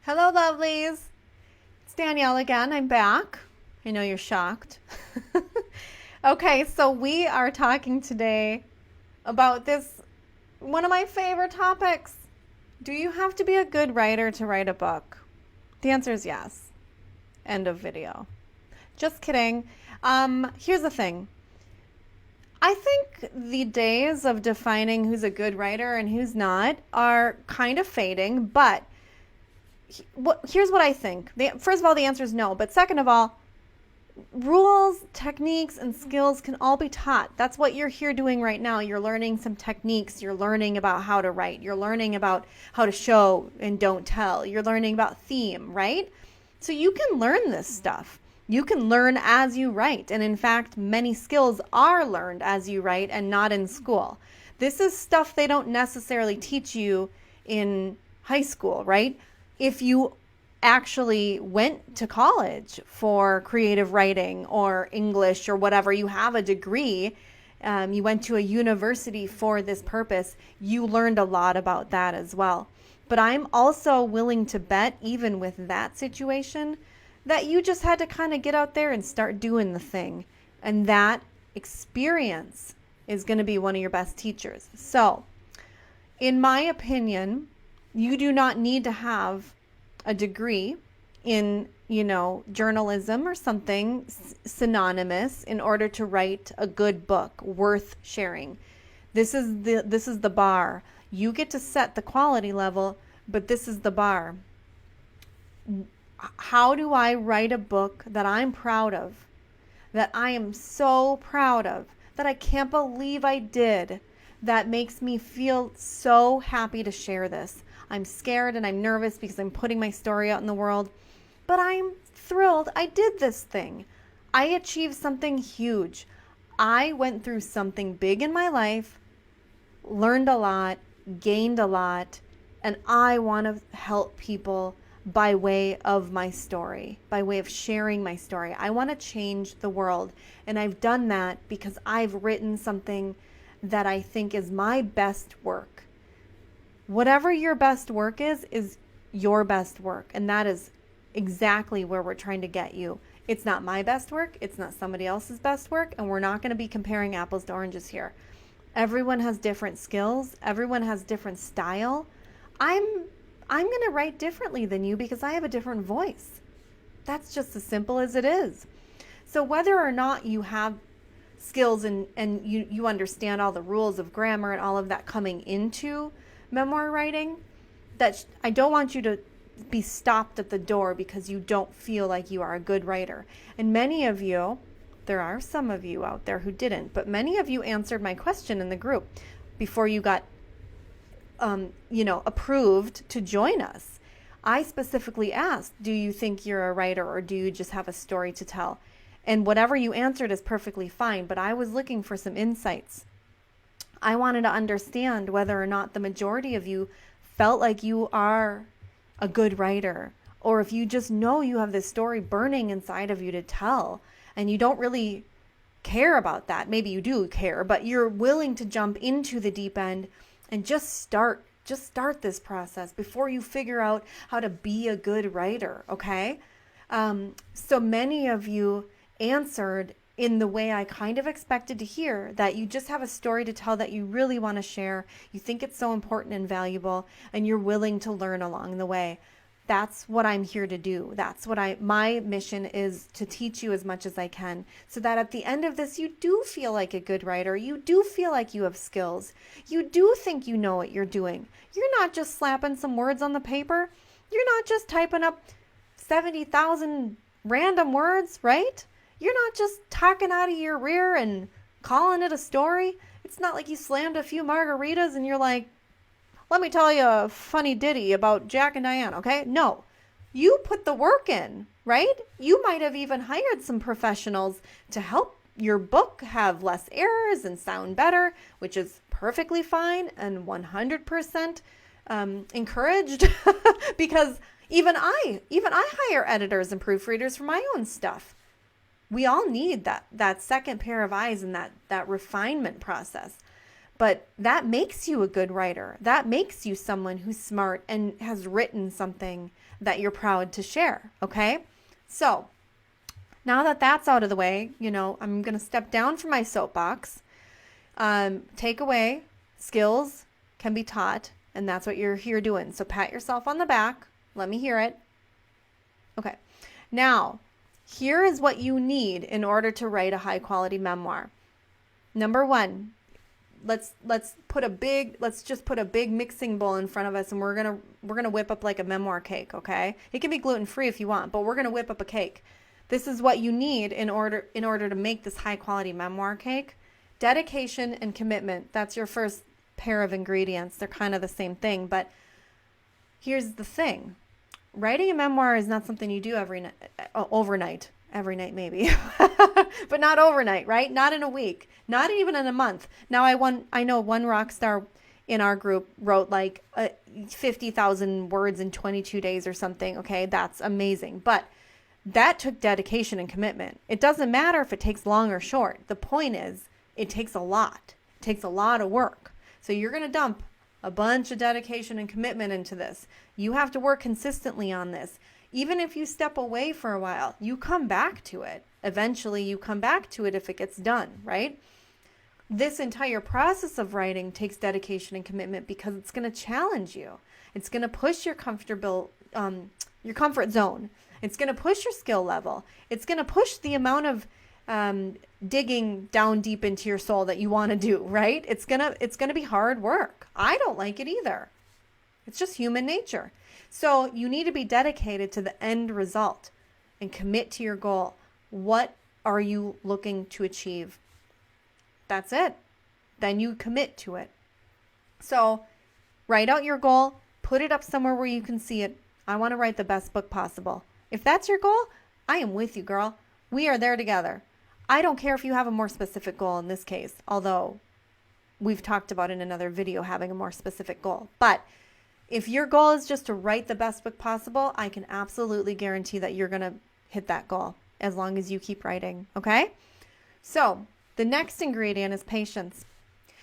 Hello, lovelies. It's Danielle again. I'm back. I know you're shocked. Okay, so we are talking today about this, one of my favorite topics. Do you have to be a good writer to write a book? The answer is yes. End of video. Just kidding. Here's the thing. I think the days of defining who's a good writer and who's not are kind of fading, but here's what I think. First of all, the answer is no. But second of all, rules, techniques, and skills can all be taught. That's what you're here doing right now. You're learning some techniques. You're learning about how to write. You're learning about how to show and don't tell. You're learning about theme, right? So you can learn this stuff. You can learn as you write. And in fact, many skills are learned as you write and not in school. This is stuff they don't necessarily teach you in high school, right? If you actually went to college for creative writing or English or whatever, you have a degree, you went to a university for this purpose, you learned a lot about that as well. But I'm also willing to bet, even with that situation, that you just had to kind of get out there and start doing the thing. And that experience is going to be one of your best teachers. So, in my opinion, you do not need to have a degree in, journalism or something synonymous in order to write a good book worth sharing. This is the bar. You get to set the quality level, but this is the bar. How do I write a book that I'm proud of, that I am so proud of, that I can't believe I did, that makes me feel so happy to share this? I'm scared and I'm nervous because I'm putting my story out in the world, but I'm thrilled I did this thing. I achieved something huge. I went through something big in my life, learned a lot, gained a lot, and I want to help people by way of my story, by way of sharing my story. I want to change the world, and I've done that because I've written something that I think is my best work. Whatever your best work is your best work, and that is exactly where we're trying to get you. It's not my best work, it's not somebody else's best work, and we're not going to be comparing apples to oranges here. Everyone has different skills, everyone has different style. I'm going to write differently than you because I have a different voice. That's just as simple as it is. So whether or not you have skills and you understand all the rules of grammar and all of that coming into memoir writing, that I don't want you to be stopped at the door because you don't feel like you are a good writer. And many of you, there are some of you out there who didn't, but many of you answered my question in the group before you got approved to join us. I specifically asked, do you think you're a writer or do you just have a story to tell? And whatever you answered is perfectly fine, but I was looking for some insights. I wanted to understand whether or not the majority of you felt like you are a good writer, or if you just know you have this story burning inside of you to tell, and you don't really care about that. Maybe you do care, but you're willing to jump into the deep end and just start this process before you figure out how to be a good writer, okay? So many of you answered in the way I kind of expected to hear, that you just have a story to tell that you really want to share. You think it's so important and valuable, and you're willing to learn along the way. That's what I'm here to do. That's what my mission is, to teach you as much as I can, so that at the end of this, you do feel like a good writer. You do feel like you have skills. You do think you know what you're doing. You're not just slapping some words on the paper. You're not just typing up 70,000 random words, right? You're not just talking out of your rear and calling it a story. It's not like you slammed a few margaritas and you're like, let me tell you a funny ditty about Jack and Diane, okay? No, you put the work in, right? You might have even hired some professionals to help your book have less errors and sound better, which is perfectly fine and 100% encouraged because even I hire editors and proofreaders for my own stuff. We all need that second pair of eyes and that refinement process. But that makes you a good writer. That makes you someone who's smart and has written something that you're proud to share, okay? So now that that's out of the way, I'm going to step down from my soapbox. Takeaway, skills can be taught, and that's what you're here doing. So pat yourself on the back. Let me hear it. Okay. Now, here is what you need in order to write a high quality memoir. Number one, let's just put a big mixing bowl in front of us, and we're gonna whip up like a memoir cake, okay? It can be gluten-free if you want, but we're gonna whip up a cake. This is what you need in order to make this high quality memoir cake. Dedication and commitment. That's your first pair of ingredients. They're kind of the same thing, but here's the thing. Writing a memoir is not something you do overnight. Every night maybe, but not overnight, right? Not in a week, not even in a month. Now I know one rock star in our group wrote like 50,000 words in 22 days or something. Okay, that's amazing. But that took dedication and commitment. It doesn't matter if it takes long or short. The point is it takes a lot. It takes a lot of work. So you're going to dump a bunch of dedication and commitment into this. You have to work consistently on this. Even if you step away for a while, you come back to it. Eventually, you come back to it if it gets done, right? This entire process of writing takes dedication and commitment because it's going to challenge you. It's going to push your comfort zone. It's going to push your skill level. It's going to push the amount of digging down deep into your soul that you want to do, right? It's gonna be hard work. I don't like it either. It's just human nature. So you need to be dedicated to the end result and commit to your goal. What are you looking to achieve? That's it. Then you commit to it. So write out your goal, put it up somewhere where you can see it. I want to write the best book possible. If that's your goal, I am with you, girl. We are there together. I don't care if you have a more specific goal in this case, although we've talked about in another video having a more specific goal. But if your goal is just to write the best book possible, I can absolutely guarantee that you're going to hit that goal as long as you keep writing, okay? So the next ingredient is patience,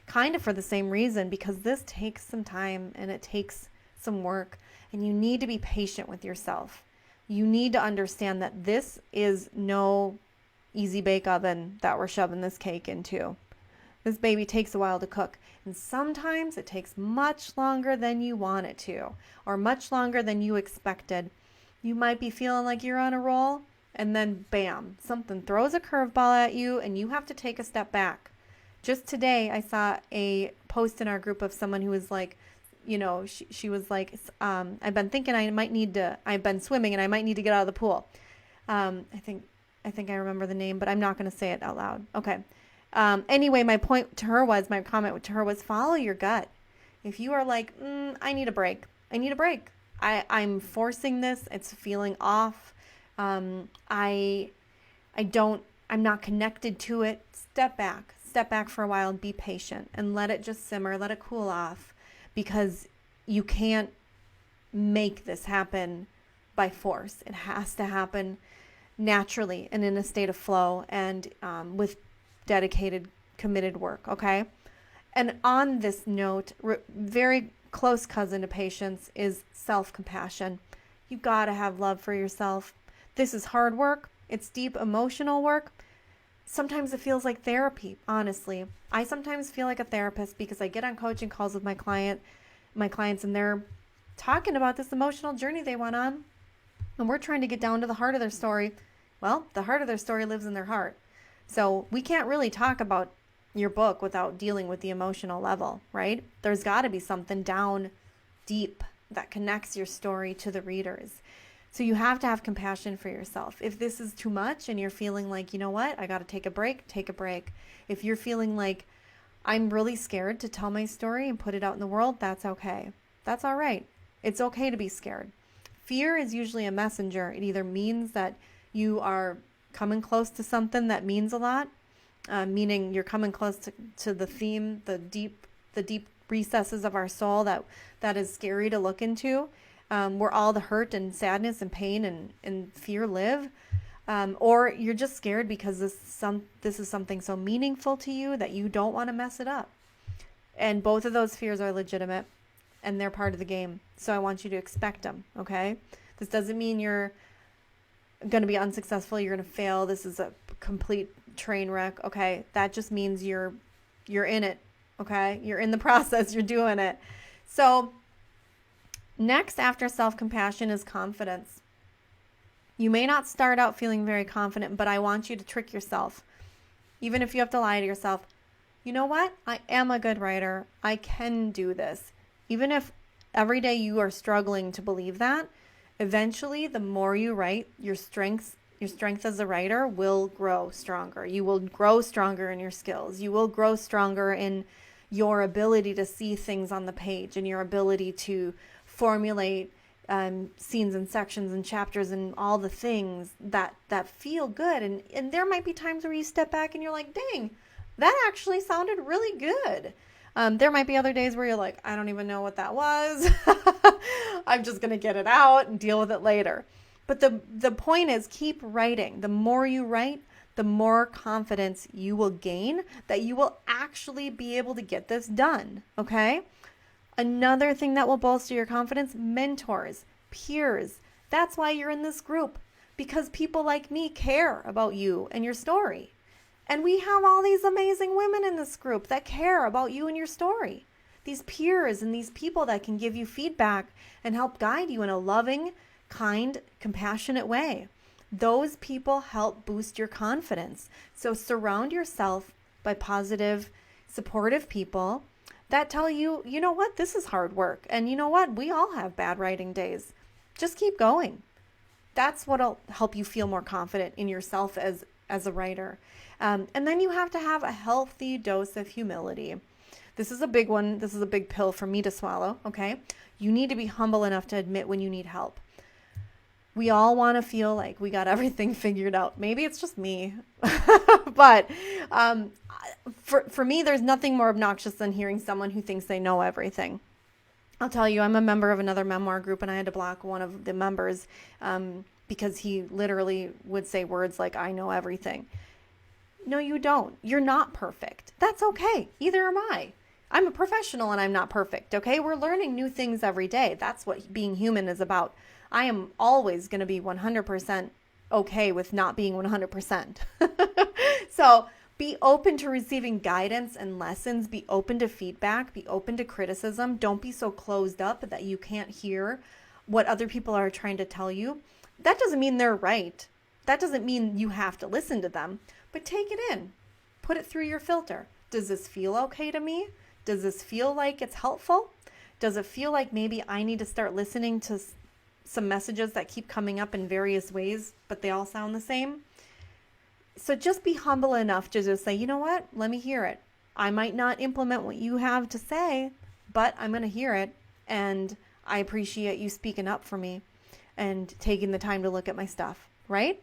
kind of for the same reason, because this takes some time and it takes some work, and you need to be patient with yourself. You need to understand that this is no easy bake oven that we're shoving this cake into. This baby takes a while to cook, and sometimes it takes much longer than you want it to, or much longer than you expected. You might be feeling like you're on a roll, and then bam, something throws a curveball at you, and you have to take a step back. Just today, I saw a post in our group of someone who was like, she was like, I've been thinking I've been swimming and I might need to get out of the pool. I think I remember the name, but I'm not going to say it out loud. Okay. Anyway, my comment to her was follow your gut. If you are like, I need a break. I'm forcing this. It's feeling off. I'm not connected to it. Step back for a while and be patient and let it just simmer, let it cool off, because you can't make this happen by force. It has to happen naturally and in a state of flow and with dedicated, committed work, okay? And on this note, very close cousin to patience is self-compassion. You got to have love for yourself. This is hard work. It's deep emotional work. Sometimes it feels like therapy, honestly. I sometimes feel like a therapist because I get on coaching calls with my clients, and they're talking about this emotional journey they went on, and we're trying to get down to the heart of their story. Well, the heart of their story lives in their heart. So we can't really talk about your book without dealing with the emotional level, right? There's got to be something down deep that connects your story to the readers. So you have to have compassion for yourself. If this is too much and you're feeling like, you know what, I got to take a break, take a break. If you're feeling like I'm really scared to tell my story and put it out in the world, that's okay. That's all right. It's okay to be scared. Fear is usually a messenger. It either means that you are coming close to something that means a lot, meaning you're coming close to the theme, the deep recesses of our soul that is scary to look into, where all the hurt and sadness and pain and fear live, or you're just scared because this is something so meaningful to you that you don't want to mess it up. And both of those fears are legitimate and they're part of the game. So I want you to expect them, okay? This doesn't mean you're going to be unsuccessful, you're going to fail, this is a complete train wreck, okay? That just means you're in it, okay? You're in the process, you're doing it. So next after self-compassion is confidence. You may not start out feeling very confident, but I want you to trick yourself. Even if you have to lie to yourself, you know what? I am a good writer. I can do this. Even if every day you are struggling to believe that, eventually the more you write, your strength as a writer will grow stronger. You will grow stronger in your skills. You will grow stronger in your ability to see things on the page and your ability to formulate scenes and sections and chapters and all the things that feel good. And there might be times where you step back and you're like, dang, that actually sounded really good. There might be other days where you're like, I don't even know what that was. I'm just going to get it out and deal with it later. But the point is, keep writing. The more you write, the more confidence you will gain that you will actually be able to get this done. Okay? Another thing that will bolster your confidence, mentors, peers. That's why you're in this group, because people like me care about you and your story. And we have all these amazing women in this group that care about you and your story. These peers and these people that can give you feedback and help guide you in a loving, kind, compassionate way. Those people help boost your confidence. So surround yourself by positive, supportive people that tell you, you know what, this is hard work. And you know what, we all have bad writing days. Just keep going. That's what'll help you feel more confident in yourself as a writer. And then you have to have a healthy dose of humility. This is a big one. This is a big pill for me to swallow, okay? You need to be humble enough to admit when you need help. We all want to feel like we got everything figured out. Maybe it's just me. But for me, there's nothing more obnoxious than hearing someone who thinks they know everything. I'll tell you, I'm a member of another memoir group, and I had to block one of the members because he literally would say words like, I know everything. No, you don't. You're not perfect. That's okay. Either am I. I'm a professional and I'm not perfect, okay? We're learning new things every day. That's what being human is about. I am always going to be 100% okay with not being 100%. So be open to receiving guidance and lessons. Be open to feedback. Be open to criticism. Don't be so closed up that you can't hear what other people are trying to tell you. That doesn't mean they're right. That doesn't mean you have to listen to them, but take it in. Put it through your filter. Does this feel okay to me? Does this feel like it's helpful? Does it feel like maybe I need to start listening to some messages that keep coming up in various ways, but they all sound the same? So just be humble enough to just say, you know what? Let me hear it. I might not implement what you have to say, but I'm going to hear it. And I appreciate you speaking up for me and taking the time to look at my stuff, right?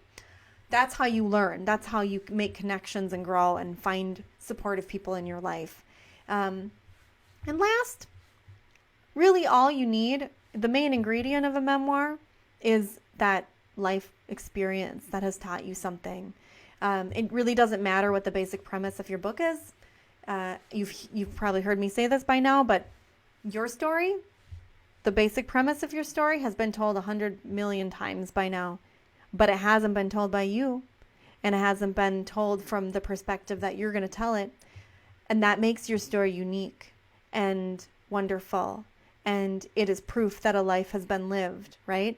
That's how you learn. That's how you make connections and grow and find supportive people in your life. And last, really all you need, the main ingredient of a memoir is that life experience that has taught you something. It really doesn't matter what the basic premise of your book is. You've probably heard me say this by now, but your story, the basic premise of your story has been told 100 million times by now, but it hasn't been told by you, and it hasn't been told from the perspective that you're going to tell it. And that makes your story unique and wonderful. And it is proof that a life has been lived, right?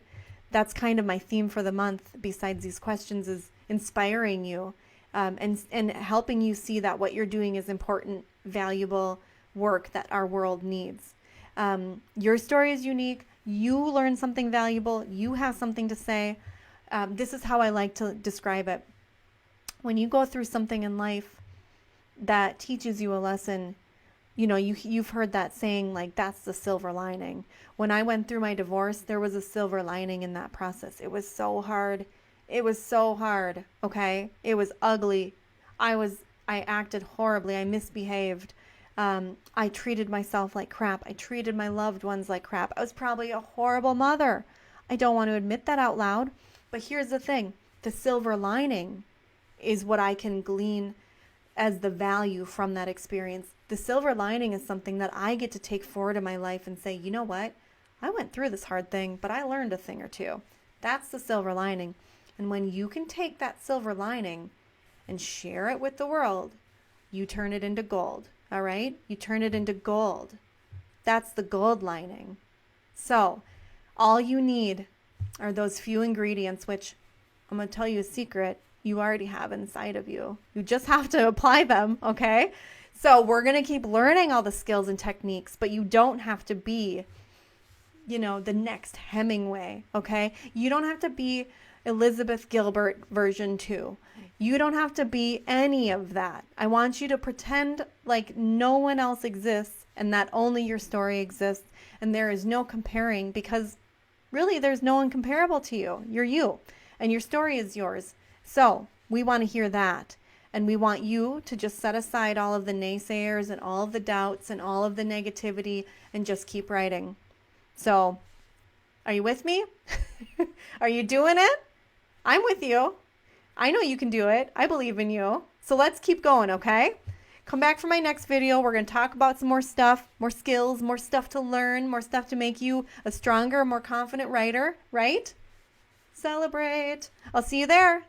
That's kind of my theme for the month, besides these questions, is inspiring you and helping you see that what you're doing is important, valuable work that our world needs. Your story is unique. You learn something valuable. You have something to say. This is how I like to describe it. When you go through something in life that teaches you a lesson, you know, you've heard that saying, like, that's the silver lining. When I went through my divorce, there was a silver lining in that process. It was so hard. It was so hard, okay? It was ugly. I acted horribly. I misbehaved. I treated myself like crap. I treated my loved ones like crap. I was probably a horrible mother. I don't want to admit that out loud. But here's the thing. The silver lining is what I can glean as the value from that experience. The silver lining is something that I get to take forward in my life and say, you know what? I went through this hard thing, but I learned a thing or two. That's the silver lining. And when you can take that silver lining and share it with the world, you turn it into gold. All right? You turn it into gold. That's the gold lining. So all you need are those few ingredients, which I'm going to tell you a secret, you already have inside of you. You just have to apply them, okay? So we're going to keep learning all the skills and techniques, but you don't have to be, the next Hemingway, okay? You don't have to be Elizabeth Gilbert version 2. You don't have to be any of that. I want you to pretend like no one else exists and that only your story exists and there is no comparing, because really there's no one comparable to you. You're you and your story is yours. So we want to hear that. And we want you to just set aside all of the naysayers and all of the doubts and all of the negativity and just keep writing. So are you with me? Are you doing it? I'm with you. I know you can do it. I believe in you. So let's keep going, okay? Come back for my next video. We're going to talk about some more stuff, more skills, more stuff to learn, more stuff to make you a stronger, more confident writer, right? Celebrate. I'll see you there.